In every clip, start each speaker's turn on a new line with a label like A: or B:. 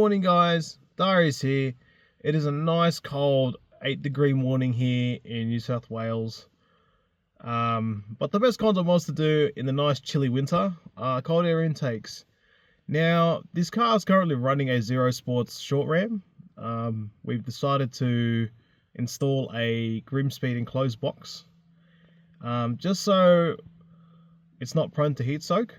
A: morning guys, Darius here. It is a nice cold 8-degree morning here in New South Wales. But the best content was to do in the nice chilly winter are cold air intakes. Now, this car is currently running a Zero Sports short ram. We've decided to install a Grimmspeed enclosed box, just so it's not prone to heat soak.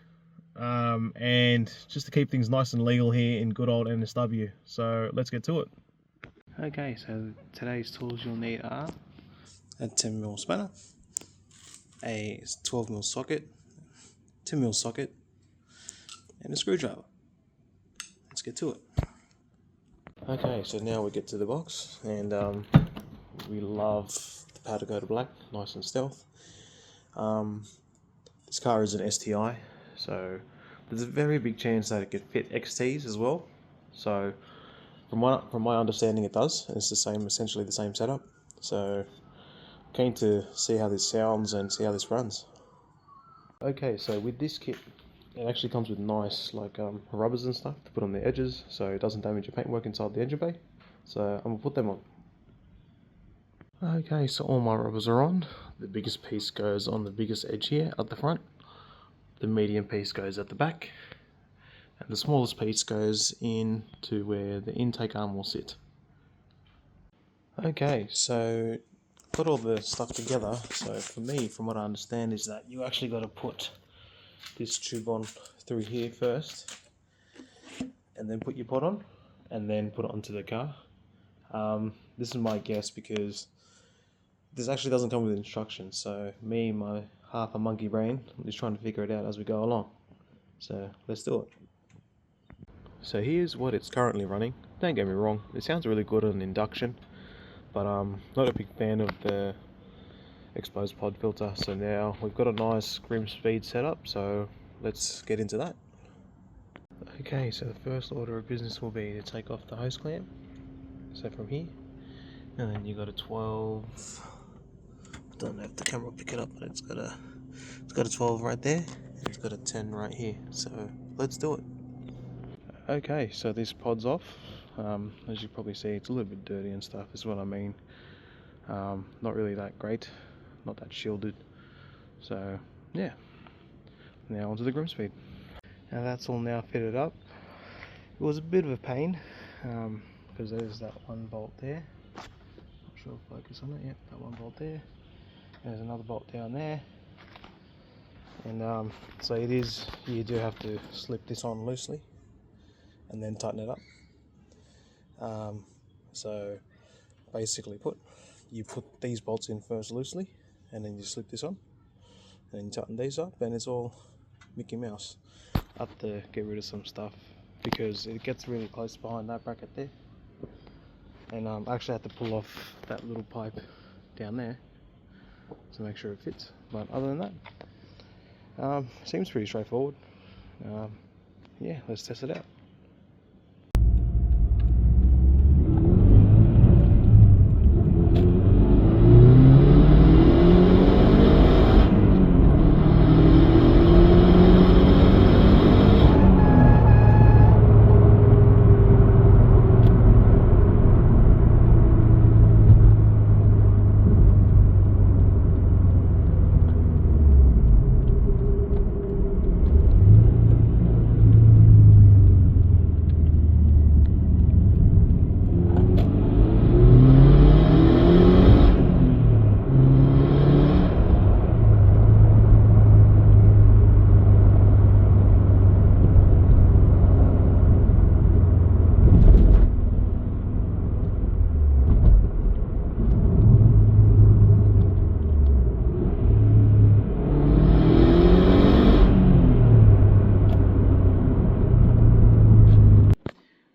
A: And just to keep things nice and legal here in good old NSW. So let's get to it. Okay, so today's tools you'll need are a 10mm spanner, a 12mm socket, 2mm socket, and a screwdriver. Let's get to it. Okay, so now we get to the box, and we love the powder coated black, nice and stealth. This car is an STI, so there's a very big chance that it could fit XTs as well. So from my understanding, it does. It's the same, essentially the same setup. So keen to see how this sounds and see how this runs. Okay, so with this kit, it actually comes with nice rubbers and stuff to put on the edges, so it doesn't damage your paintwork inside the engine bay. So I'm gonna put them on. Okay, so all my rubbers are on. The biggest piece goes on the biggest edge here at the front. The medium piece goes at the back, and the smallest piece goes in to where the intake arm will sit. Okay, so put all the stuff together. So for me, from what I understand, is that you actually got to put this tube on through here first, and then put your pot on, and then put it onto the car. This is my guess because this actually doesn't come with instructions, so me, my half a monkey brain, is trying to figure it out as we go along. So let's do it. So here's what it's currently running. Don't get me wrong, it sounds really good on induction, but I'm not a big fan of the exposed pod filter. So now we've got a nice Grimmspeed setup, so let's get into that. Okay, so the first order of business will be to take off the hose clamp. So from here, and then you got a 12. Don't know if the camera will pick it up, but it's got a 12 right there. It's got a 10 right here. So let's do it. Okay, so this pod's off. As you probably see, it's a little bit dirty and stuff, is what I mean. Not really that great, not that shielded. So yeah, now onto the Grimmspeed. Now that's all now fitted up. It was a bit of a pain because there's that one bolt there. Not sure if focus on it. Yep, that one bolt there. There's another bolt down there, and so it is. You do have to slip this on loosely, and then tighten it up. So basically, you put these bolts in first loosely, and then you slip this on, and then you tighten these up, and it's all Mickey Mouse. I have to get rid of some stuff because it gets really close behind that bracket there, and I actually had to pull off that little pipe down there to make sure it fits. But other than that, seems pretty straightforward. Yeah, let's test it out.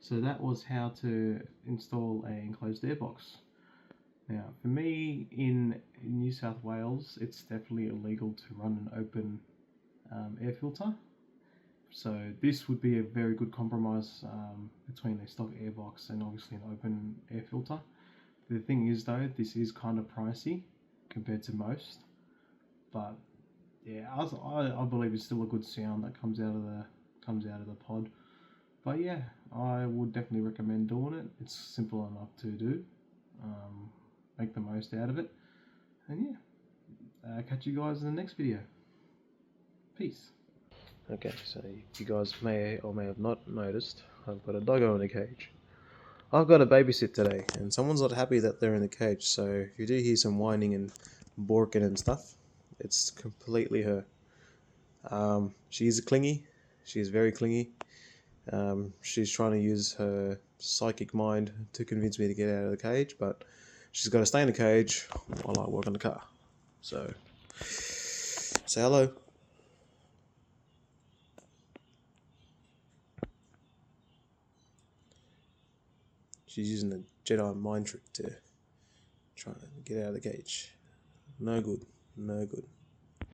A: So that was how to install an enclosed airbox. Now, for me, in New South Wales, it's definitely illegal to run an open air filter. So this would be a very good compromise between a stock airbox and obviously an open air filter. The thing is though, this is kind of pricey compared to most, but yeah, I believe it's still a good sound that comes out of the pod. But yeah, I would definitely recommend doing it. It's simple enough to do. Make the most out of it. And yeah, catch you guys in the next video. Peace. Okay, so you guys may or may have not noticed, I've got a doggo in a cage. I've got to babysit today, and someone's not happy that they're in the cage, so if you do hear some whining and borking and stuff, it's completely her. She's clingy. She's very clingy. She's trying to use her psychic mind to convince me to get out of the cage, but she's got to stay in the cage while I work on the car. So, say hello. She's using the Jedi mind trick to try to get out of the cage. No good. No good.